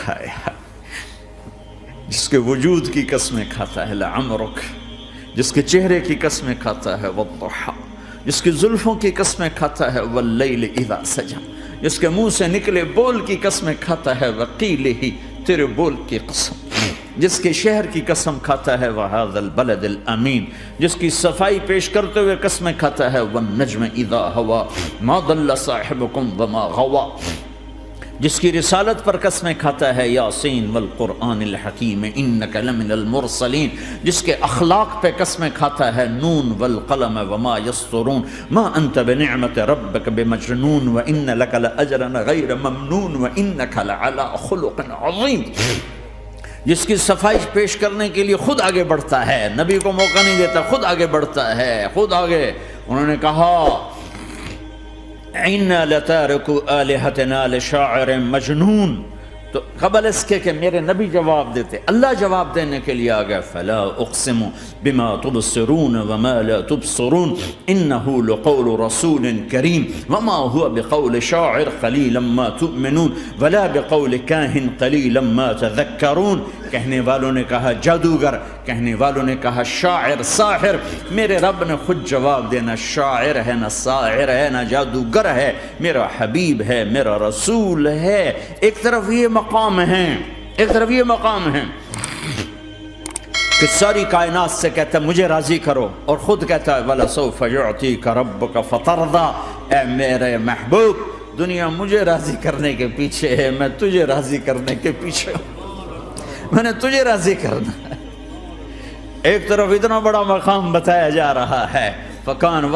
ہائے ہائے، جس کے وجود کی قسمیں کھاتا ہے لعمرک، جس کے چہرے کی قسمیں کھاتا ہے والضحی، جس کی زلفوں کی قسمیں کھاتا ہے واللیل اذا سجا، جس کے منہ سے نکلے بول کی قسمیں کھاتا ہے وقیلہ، تیرے بول کی قسم، جس کے شہر کی قسم کھاتا ہے وہذا البلد الامین، جس کی صفائی پیش کرتے ہوئے قسمیں کھاتا ہے والنجم اذا ہوا ما ضل صاحبکم وما غوا، جس کی رسالت پر قسمیں کھاتا ہے یاسین والقرآن الحکیم انک لمن المرسلین، جس کے اخلاق پہ قسمیں کھاتا ہے نون والقلم وما یسطرون ما انت بنعمت ربک بمجنون وان لک لاجرا غیر ممنون وانک لعلی خلق عظیم، جس کی صفائی پیش کرنے کے لیے خود آگے بڑھتا ہے، نبی کو موقع نہیں دیتا، خود آگے بڑھتا ہے، خود آگے۔ انہوں نے کہا اِنَّا لَتَارِكُ آلِهَتِنَا لِشَاعِرٍ مَجْنُونَ، تو قبل اس کے کہ میرے نبی جواب دیتے، اللہ جواب دینے کے لیے آ گیا فَلَا أُقْسِمُ بِمَا تُبْصِرُونَ وَمَا لَا تُبْصِرُونَ إِنَّهُ لَقَوْلُ رَسُولٍ كَرِيمٍ وَمَا هُوَ بِقَوْلِ شَاعِرٍ قَلِيلًا مَا تُؤْمِنُونَ وَلَا بِقَوْلِ كَاهِنٍ قَلِيلًا مَا تَذَكَّرُونَ۔ کہنے والوں نے کہا جادوگر، کہنے والوں نے کہا شاعر، ساحر، میرے رب نے خود جواب دینا شاعر ہے نہ ساحر ہے نہ جادوگر ہے، میرا حبیب ہے، میرا رسول ہے۔ ایک طرف یہ مقام ہے، ایک طرف یہ مقام ہے کہ ساری کائنات سے کہتا ہے مجھے راضی کرو، اور خود کہتا ہے وَلَسَوْفَ يُعْطِيكَ رَبُّكَ فَتَرْضَىٰ، اے میرے محبوب دنیا مجھے راضی کرنے کے پیچھے ہے، میں تجھے راضی کرنے کے پیچھے ہوں، میں نے تجھے راضی کرنا ہے۔ ایک طرف اتنا بڑا مقام بتایا جا رہا ہے فَكَانَ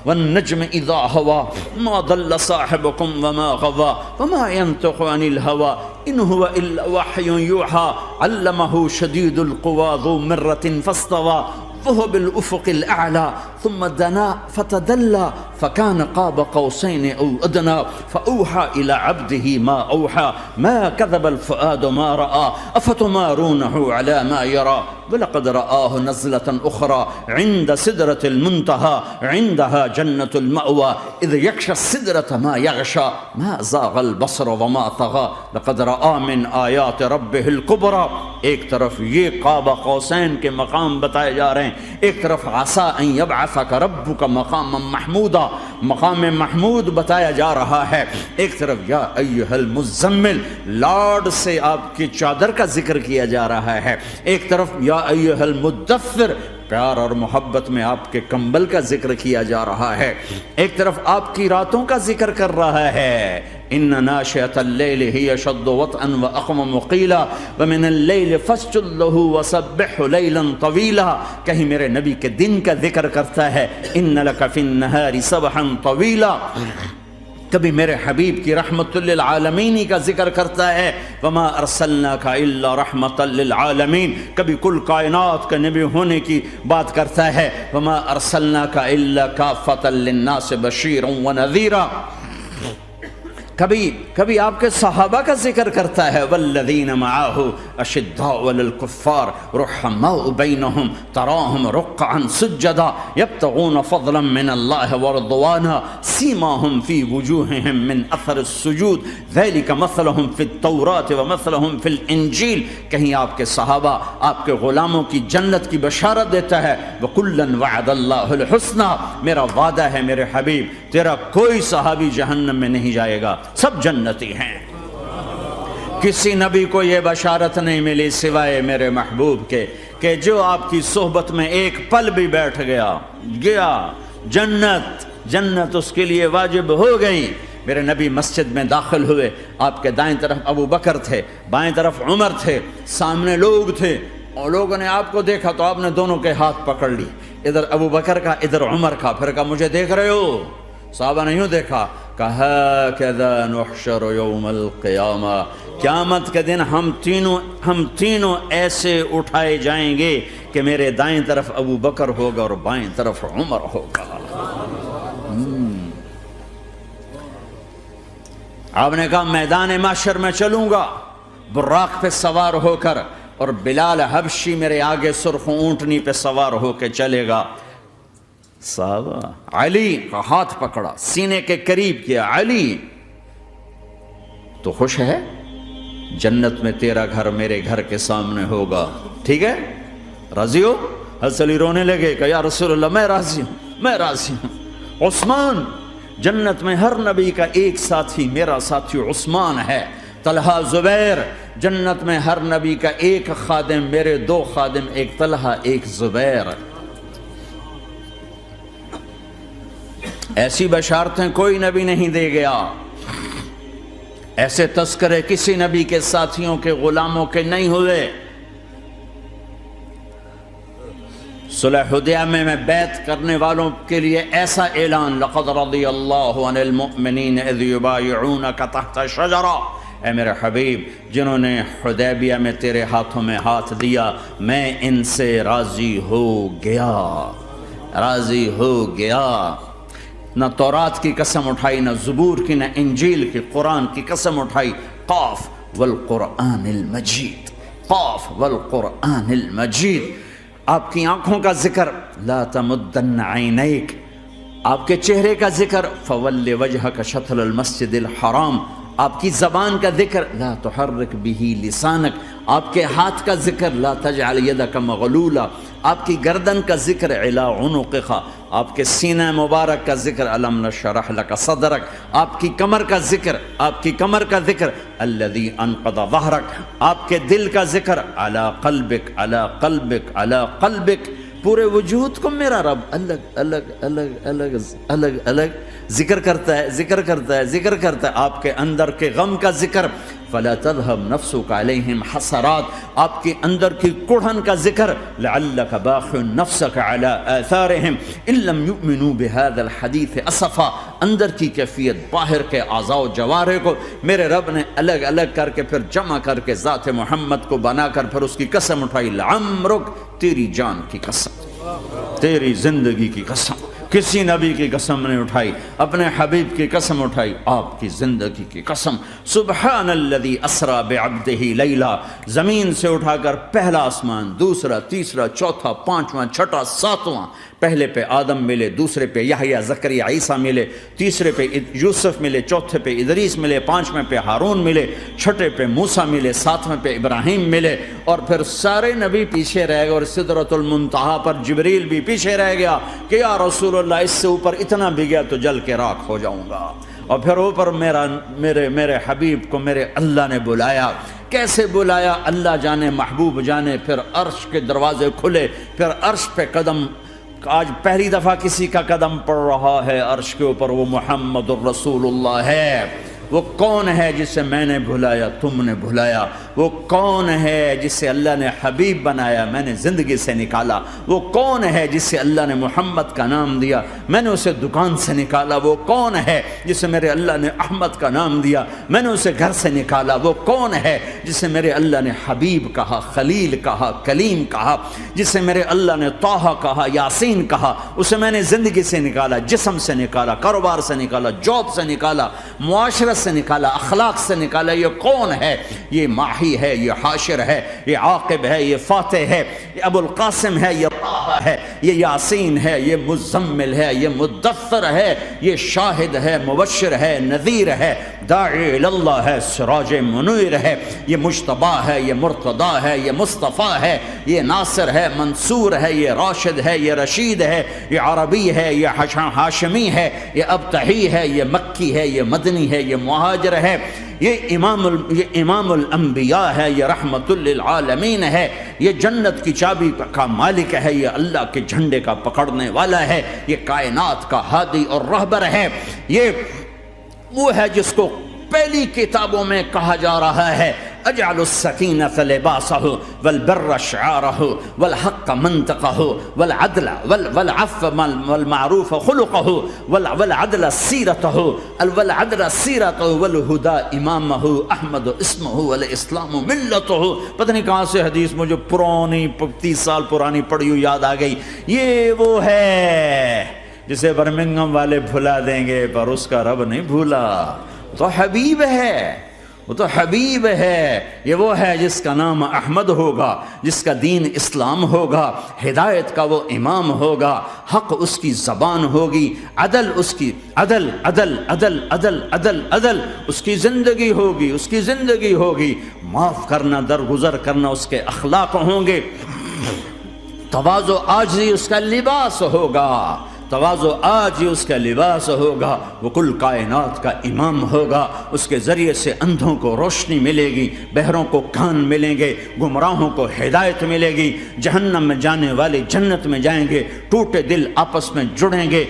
وَالنَّجْمِ إِذَا هَوَىٰ مَا ضَلَّ صَاحِبُكُمْ وَمَا غَوَىٰ وَمَا يَنطِقُ عَنِ الْهَوَىٰ إِنْ هُوَ إِلَّا وَحْيٌ يُوحَىٰ عَلَّمَهُ شَدِيدُ الْقُوَىٰ ذُو مِرَّةٍ فَاسْتَوَىٰ وهو بالأفق الأعلى ثم دنا فتدلى فكان قاب قوسين أو أدنى فأوحى إلى عبده ما أوحى ما كذب الفؤاد ما رأى أفتمارونه على ما يرى ولقد رآه نزلة أخرى عند سدرة المنتهى عندها جنة المأوى إذ يغشى السدرة ما يغشى ما زاغ البصر وما طغى لقد رأى من آيات ربه الكبرى۔ ایک طرف یہ قاب قوسین کے مقام بتائے جا رہے ہیں، ایک طرف عسیٰ ان یبعثک ربک مقاما محمودا، مقام محمود بتایا جا رہا ہے، ایک طرف یا ایھا المزمل لاڈ سے آپ کی چادر کا ذکر کیا جا رہا ہے، ایک طرف یا ایھا المدثر پیار اور محبت میں آپ کے کمبل کا ذکر کیا جا رہا ہے، ایک طرف آپ کی راتوں کا ذکر کر رہا ہے ان ناشئۃ اللیل ہی اشد وطئا واقوم قیلا ومن اللیل فاسجد لہ وسبحہ لیلا طویلا۔ کہیں میرے نبی کے دن کا ذکر کرتا ہے ان لک فی النہار سبحا طویلا، کبھی میرے حبیب کی رحمت للعالمین کا ذکر کرتا ہے وما ارسلناک الا رحمتا للعالمین، کبھی کل کائنات کا نبی ہونے کی بات کرتا ہے وما ارسلناک الا کافۃ للناس بشیرا ونذیرا، کبھی آپ کے صحابہ کا ذکر کرتا ہے والذین معاہ اشداء علی الکفار رحماء بینہم تراہم رکعا سجدا یبتغون فضلا من اللہ ورضوانا سیماہم فی وجوہہم من اثر السجود ذلک مثلہم فی التوراۃ ومثلہم فی الانجیل۔ کہیں آپ کے صحابہ آپ کے غلاموں کی جنت کی بشارت دیتا ہے وکلا وعد اللہ الحسنی، میرا وعدہ ہے میرے حبیب تیرا کوئی صحابی جہنم میں نہیں جائے گا، سب جنتی ہیں۔ کسی نبی کو یہ بشارت نہیں ملی سوائے میرے محبوب کے کہ جو آپ کی صحبت میں ایک پل بھی بیٹھ گیا جنت اس کے لیے واجب ہو گئی۔ میرے نبی مسجد میں داخل ہوئے، آپ کے دائیں طرف ابو بکر تھے، بائیں طرف عمر تھے، سامنے لوگ تھے، اور لوگوں نے آپ کو دیکھا تو آپ نے دونوں کے ہاتھ پکڑ لی، ادھر ابو بکر کا ادھر عمر کا، پھر کہا مجھے دیکھ رہے ہو؟ صحابہ نے یوں دیکھا، کہا کذا نحشر یوم القیامہ، قیامت کے دن ہم تینوں ایسے اٹھائے جائیں گے کہ میرے دائیں طرف ابو بکر ہوگا اور بائیں طرف عمر ہوگا۔ آپ نے کہا میدان محشر میں چلوں گا براق پہ سوار ہو کر، اور بلال حبشی میرے آگے سرخ اونٹنی پہ سوار ہو کے چلے گا۔ صحابہ علی کا ہاتھ پکڑا، سینے کے قریب کیا، علی تو خوش ہے؟ جنت میں تیرا گھر میرے گھر کے سامنے ہوگا، ٹھیک ہے؟ راضی ہو؟ حضرت علی رونے لگے کہ یا رسول اللہ میں راضی ہوں، میں راضی ہوں۔ عثمان، جنت میں ہر نبی کا ایک ساتھی میرا ساتھی عثمان ہے۔ طلحہ، زبیر، جنت میں ہر نبی کا ایک خادم میرے دو خادم، ایک طلحہ ایک زبیر۔ ایسی بشارتیں کوئی نبی نہیں دے گیا، ایسے تذکرے کسی نبی کے ساتھیوں کے غلاموں کے نہیں ہوئے۔ صلح حدیبیہ میں بیعت کرنے والوں کے لیے ایسا اعلان، لقد رضی اللہ عن المؤمنین اذ یبایعونک تحت شجرہ، اے میرے حبیب جنہوں نے حدیبیہ میں تیرے ہاتھوں میں ہاتھ دیا میں ان سے راضی ہو گیا، راضی ہو گیا۔ نہ تورات کی قسم اٹھائی، نہ زبور کی، نہ انجیل کی، قرآن کی قسم اٹھائی۔ قاف والقرآن المجید، قاف والقرآن المجید۔ آپ کی آنکھوں کا ذکر، لا تمدن عینیک، آپ کے چہرے کا ذکر، فول وجہک شطر المسجد الحرام، آپ کی زبان کا ذکر، لا تحرک بہ لسانک، آپ کے ہاتھ کا ذکر، لا تجعل یدک مغلولا، آپ کی گردن کا ذکر، علی عنقک، آپ کے سینہ مبارک کا ذکر، الم نشرح لک صدرک، آپ کی کمر کا ذکر، آپ کی کمر کا ذکر، الذی انقض ظہرک، آپ کے دل کا ذکر، علی قلبک، علی قلبک، علی قلبک۔ پورے وجود کو میرا رب الگ الگ الگ الگ الگ الگ ذکر کرتا ہے، ذکر کرتا ہے، ذکر کرتا ہے۔ آپ کے اندر کے غم کا ذکر، فلا تذهب نفسك علیہم حسرات، آپ کے اندر کی کڑھن کا ذکر، لعلک باخع نفسک علی آثارہم ان لم یؤمنوا بهذا الحدیث اسفا، اندر کی کیفیت باہر کے اعضاء و جوارح کو میرے رب نے الگ الگ کر کے پھر جمع کر کے ذات محمد کو بنا کر پھر اس کی قسم اٹھائی، لعمرک، تیری جان کی قسم، تیری زندگی کی قسم۔ کسی نبی کی قسم نہیں اٹھائی، اپنے حبیب کی قسم اٹھائی، آپ کی زندگی کی قسم۔ سبحان الذی اسریٰ بعبدہ لیلا، زمین سے اٹھا کر پہلا آسمان، دوسرا، تیسرا، چوتھا، پانچواں، چھٹا، ساتواں، پہلے پہ آدم ملے، دوسرے پہ یحییٰ، زکریا، عیسیٰ ملے، تیسرے پہ یوسف ملے، چوتھے پہ ادریس ملے، پانچویں پہ ہارون ملے، چھٹے پہ موسیٰ ملے، ساتویں پہ ابراہیم ملے، اور پھر سارے نبی پیچھے رہ گئے، اور سدرۃ المنتہا پر جبریل بھی پیچھے رہ گیا کہ یا رسول اللہ اس سے اوپر اتنا بھی گیا تو جل کے راکھ ہو جاؤں گا۔ اور پھر اوپر میرے حبیب کو میرے اللہ نے بلایا۔ کیسے بلایا اللہ جانے، محبوب جانے۔ پھر عرش کے دروازے کھلے، پھر عرش پہ قدم، آج پہلی دفعہ کسی کا قدم پڑ رہا ہے عرش کے اوپر، وہ محمد الرسول اللہ ہے۔ وہ کون ہے جسے میں نے بھلایا، تم نے بھلایا؟ وہ کون ہے جسے اللہ نے حبیب بنایا، میں نے زندگی سے نکالا؟ وہ کون ہے جسے اللہ نے محمد کا نام دیا، میں نے اسے دکان سے نکالا؟ وہ کون ہے جسے میرے اللہ نے احمد کا نام دیا، میں نے اسے گھر سے نکالا؟ وہ کون ہے جسے میرے اللہ نے حبیب کہا، خلیل کہا، کلیم کہا، جسے میرے اللہ نے طٰہٰ کہا، یاسین کہا؟ اسے میں نے زندگی سے نکالا، جسم سے نکالا، کاروبار سے نکالا، جاب سے نکالا، معاشرت سے نکالا، اخلاق سے نکالا۔ یہ کون ہے؟ یہ ماہی ہے، یہ حاشر ہے، یہ عاقب ہے، یہ فاتح ہے، یہ ابو القاسم ہے، یہ طٰہٰ ہے، یہ یاسین ہے، یہ مزمل ہے، یہ مدثر ہے، یہ شاہد ہے، مبشر ہے، نذیر ہے، داعی اللہ ہے، سراج منیر ہے، یہ مجتبیٰ ہے، یہ مرتضیٰ ہے، یہ مصطفیٰ ہے، یہ ناصر ہے، منصور ہے، یہ راشد ہے، یہ رشید ہے، یہ عربی ہے، یہ ہاشمی ہے، یہ ابتحی ہے، یہ مکی ہے، یہ مدنی ہے، یہ مہاجر ہے، یہ امام الانبیاء ہے، یہ رحمت للعالمین ہے، یہ جنت کی چابی کا مالک ہے، یہ اللہ کے جھنڈے کا پکڑنے والا ہے، یہ کائنات کا ہادی اور رہبر ہے۔ یہ وہ ہے جس کو پہلی کتابوں میں کہا جا رہا ہے اجعل السکینۃ لباسہ والبر شعارہ والحق منطقہ والعدل والعفو والمعروف خلقہ والعدل سیرتہ والعدل سیرتہ والہدى امامہ احمد اسمہ والاسلام ملتہ۔ پتہ نہیں کہاں سے حدیث مجھے پرانی 30 سال پرانی پڑھی ہوئی یاد آ گئی۔ یہ وہ ہے جسے برمنگھم والے بھلا دیں گے پر اس کا رب نہیں بھولا۔ تو حبیب ہے، وہ تو حبیب ہے۔ یہ وہ ہے جس کا نام احمد ہوگا، جس کا دین اسلام ہوگا، ہدایت کا وہ امام ہوگا، حق اس کی زبان ہوگی، عدل اس کی عدل عدل عدل عدل عدل عدل اس کی زندگی ہوگی، اس کی زندگی ہوگی، معاف کرنا، درگزر کرنا اس کے اخلاق ہوں گے، تواضع عاجزی اس کا لباس ہوگا، تواضع عاجزی اس کا لباس ہوگا، وہ کل کائنات کا امام ہوگا، اس کے ذریعے سے اندھوں کو روشنی ملے گی، بہروں کو کان ملیں گے، گمراہوں کو ہدایت ملے گی، جہنم میں جانے والے جنت میں جائیں گے، ٹوٹے دل آپس میں جڑیں گے،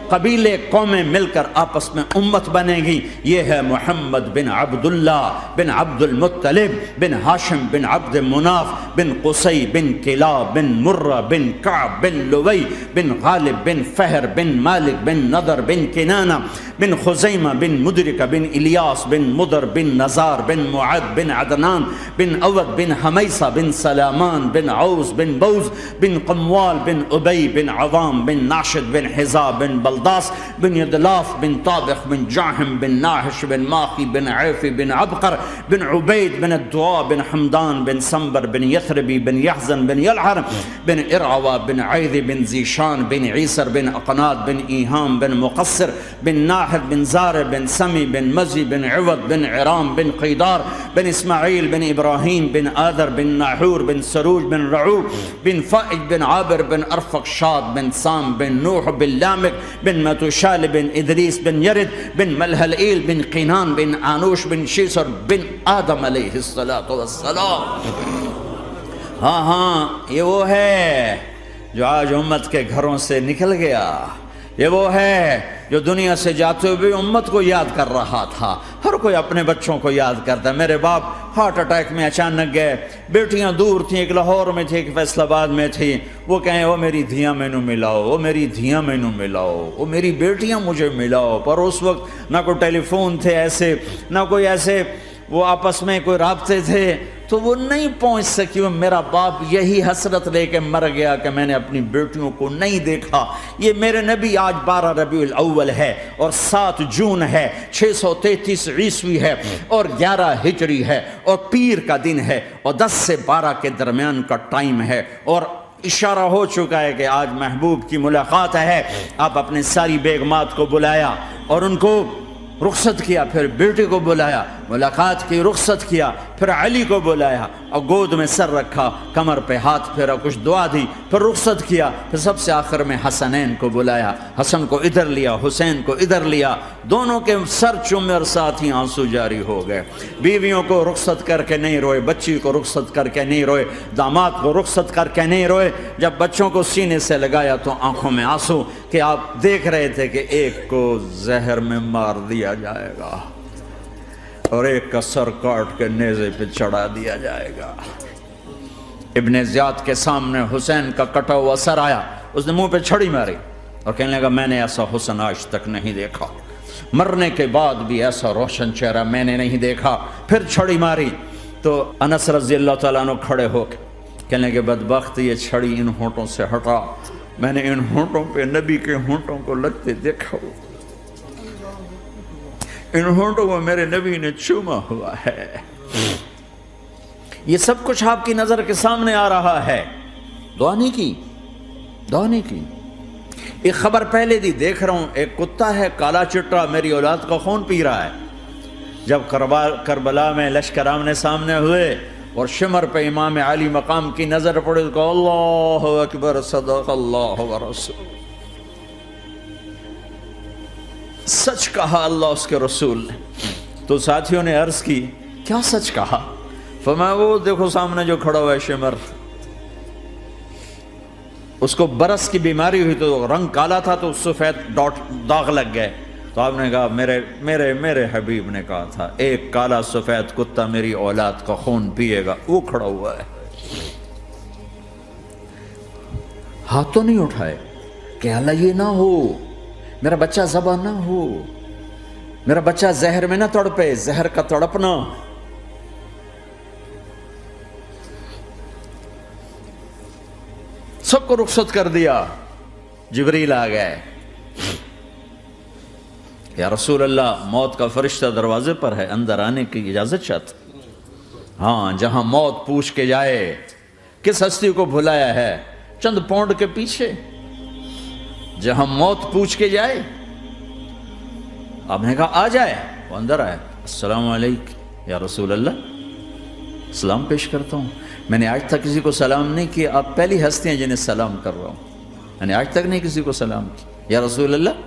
قبیلے قومیں مل کر آپس میں امت بنے گی۔ یہ ہے محمد بن عبداللہ بن عبد المطلب بن ہاشم بن عبد مناف بن قصی بن کلاب بن مرہ بن کعب بن لوی بن غالب بن فہر بن مالک بن نضر بن کنانہ بن خزیمہ بن مدرکہ بن الیاس بن مدر بن نزار بن معد بن عدنان بن اود بن حمیسہ بن سلامان بن عوس بن بوز بن قموال بن ابی بن عوام بن ناشد بن حزاب بن بلداس بن یدلاف بن طابخ بن جاہم بن ناحش بن ماخی بن عیفی بن عبقر بن عبید بن الدعاء بن حمدان بن سنبر بن یثربی بن یحزن بن یلعر بن ارعوہ بن عیذ بن زیشان بن عیسر بن اقناد بن ایہام بن مقصر بن ناحد بن زار بن سمی بن مزی بن عوض بن عرام بن قیدار بن اسماعیل بن ابراہیم بن آدر بن ناحور بن سروج بن رعوب بن فائج بن عابر بن ارفق شاد بن سام بن نوح بن لامک بن متوشال بن ادریس بن یرد بن ملہلئیل بن قینان بن آنوش بن شیسر بن آدم علیہ السلام۔ ہاں یہ وہ ہے جو آج امت کے گھروں سے نکل گیا، یہ وہ ہے جو دنیا سے جاتے ہوئے امت کو یاد کر رہا تھا۔ ہر کوئی اپنے بچوں کو یاد کرتا ہے۔ میرے باپ ہارٹ اٹیک میں اچانک گئے، بیٹیاں دور تھیں، ایک لاہور میں تھی، ایک فیصل آباد میں تھی، وہ کہیں وہ میری دھیاں مینو ملاؤ، وہ میری دھیاں مینو ملاؤ، وہ میری بیٹیاں مجھے ملاؤ۔ پر اس وقت نہ کوئی ٹیلی فون تھے ایسے، نہ کوئی ایسے وہ آپس میں کوئی رابطے تھے، تو وہ نہیں پہنچ سکی۔ میرا باپ یہی حسرت لے کے مر گیا کہ میں نے اپنی بیٹیوں کو نہیں دیکھا۔ یہ میرے نبی آج 12 ربیع الاول ہے اور 7 جون ہے، 633 عیسوی ہے اور 11 ہجری ہے اور پیر کا دن ہے اور 10 سے 12 کے درمیان کا ٹائم ہے، اور اشارہ ہو چکا ہے کہ آج محبوب کی ملاقات ہے۔ آپ اپنے ساری بیگمات کو بلایا اور ان کو رخصت کیا، پھر بیٹے کو بلایا، ملاقات کی، رخصت کیا، پھر علی کو بلایا اور گود میں سر رکھا، کمر پہ ہاتھ پھیرا، کچھ دعا دی، پھر رخصت کیا، پھر سب سے آخر میں حسنین کو بلایا، حسن کو ادھر لیا، حسین کو ادھر لیا، دونوں کے سر چومے اور ساتھ ہی آنسو جاری ہو گئے۔ بیویوں کو رخصت کر کے نہیں روئے، بچی کو رخصت کر کے نہیں روئے، داماد کو رخصت کر کے نہیں روئے۔ جب بچوں کو سینے سے لگایا تو آنکھوں میں آنسو، کہ آپ دیکھ رہے تھے کہ ایک کو زہر میں مار دیا جائے گا اور ایک کا سر کاٹ کے نیزے پہ چڑھا دیا جائے گا۔ ابن زیاد کے سامنے حسین کا کٹا ہوا سر آیا، اس نے منہ پہ چھڑی ماری اور کہنے لگا میں نے ایسا حسن آج تک نہیں دیکھا، مرنے کے بعد بھی ایسا روشن چہرہ میں نے نہیں دیکھا۔ پھر چھڑی ماری تو انس رضی اللہ تعالیٰ عنہ کھڑے ہو کے کہنے کہ بدبخت یہ چھڑی ان ہونٹوں سے ہٹا، میں نے ان ہونٹوں پہ نبی کے ہونٹوں کو لگتے دیکھا، ان ہونٹوں کو میرے نبی نے چوما ہوا ہے۔ یہ سب کچھ آپ کی نظر کے سامنے آ رہا ہے، دعا نہیں کی، دعا نہیں کی۔ ایک خبر پہلے دی دیکھ رہا ہوں، ایک کتا ہے کالا چٹا میری اولاد کا خون پی رہا ہے۔ جب کربلا میں لشکر آمنے سامنے ہوئے اور شمر پہ امام علی مقام کی نظر پڑے تو اللہ اکبر، صدق اللہ ورسول، سچ کہا اللہ اس کے رسول نے۔ تو ساتھیوں نے عرض کی کیا سچ کہا؟ فرمایا وہ دیکھو سامنے جو کھڑا ہوا ہے شمر، اس کو برس کی بیماری ہوئی تو رنگ کالا تھا تو سفید داغ لگ گئے، تو آپ نے کہا میرے حبیب نے کہا تھا ایک کالا سفید کتا میری اولاد کا خون پیے گا، وہ کھڑا ہوا ہے۔ ہاتھ تو نہیں اٹھائے کہ اللہ یہ نہ ہو، میرا بچہ ذبح نہ ہو، میرا بچہ زہر میں نہ تڑپے، زہر کا تڑپنا۔ سب کو رخصت کر دیا، جبریل آ گئے، یا رسول اللہ موت کا فرشتہ دروازے پر ہے، اندر آنے کی اجازت چاہتا۔ ہاں، جہاں موت پوچھ کے جائے کس ہستی کو بھلایا ہے، چند پونڈ کے پیچھے، جہاں موت پوچھ کے جائے۔ آپ نے کہا آ جائے، وہ اندر آئے، السلام علیکم یا رسول اللہ، سلام پیش کرتا ہوں. میں نے آج تک کسی کو سلام نہیں کیا, آپ پہلی ہستی ہیں جنہیں سلام کر رہا ہوں. میں نے آج تک نہیں کسی کو سلام کیا. یا رسول اللہ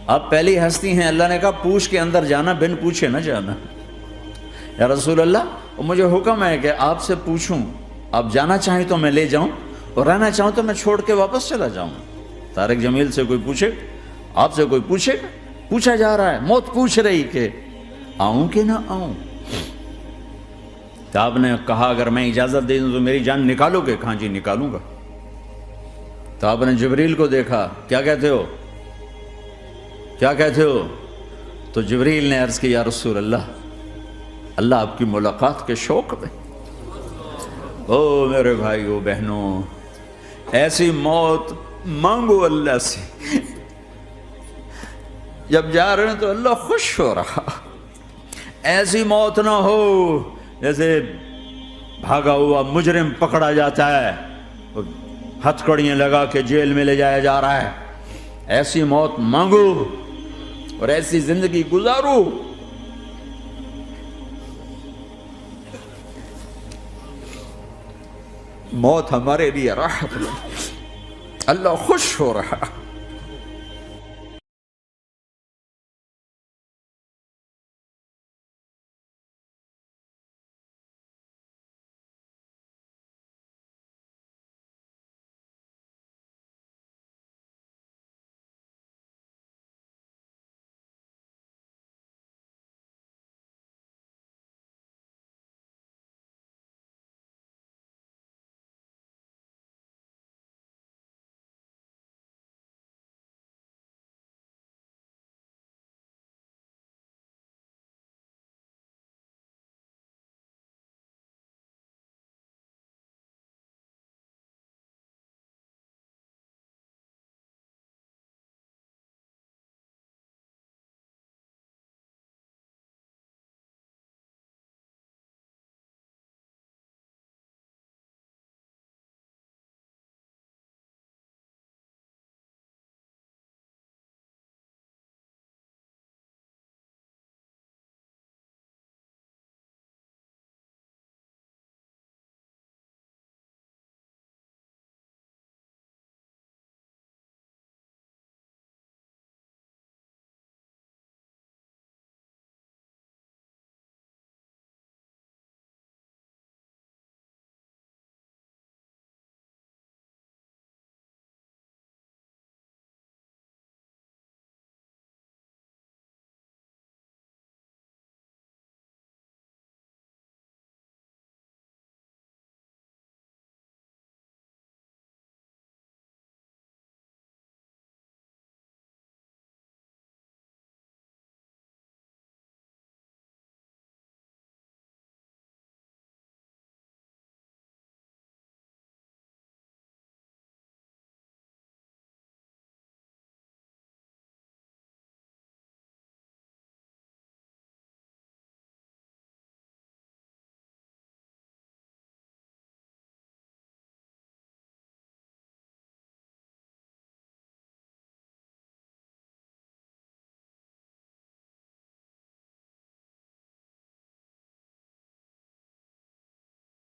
آپ پہلی ہستی ہیں, اللہ نے کہا پوچھ کے اندر جانا, بن پوچھے نہ جانا. یا رسول اللہ مجھے حکم ہے کہ آپ سے پوچھوں, آپ جانا چاہیں تو میں لے جاؤں, اور رہنا چاہوں تو میں چھوڑ کے واپس چلا جاؤں. طارق جمیل سے کوئی پوچھے, آپ سے کوئی پوچھے, پوچھا جا رہا ہے, موت پوچھ رہی کہ آؤں کہ نہ آؤں. تو آپ نے کہا اگر میں اجازت دے دوں تو میری جان نکالو گے؟ کہاں جی نکالوں گا. تو آپ نے جبریل کو دیکھا, کیا کہتے ہو, کیا کہتے ہو؟ تو جبریل نے عرض کی یا رسول اللہ, اللہ آپ کی ملاقات کے شوق میں. او میرے بھائیو بہنوں, ایسی موت مانگو اللہ سے, جب جا رہے ہیں تو اللہ خوش ہو رہا. ایسی موت نہ ہو جیسے بھاگا ہوا مجرم پکڑا جاتا ہے, ہتھ کڑیاں لگا کے جیل میں لے جایا جا رہا ہے. ایسی موت مانگو اور ایسی زندگی گزارو. موت ہمارے لیے راحت, اللہ خوش ہو رہا.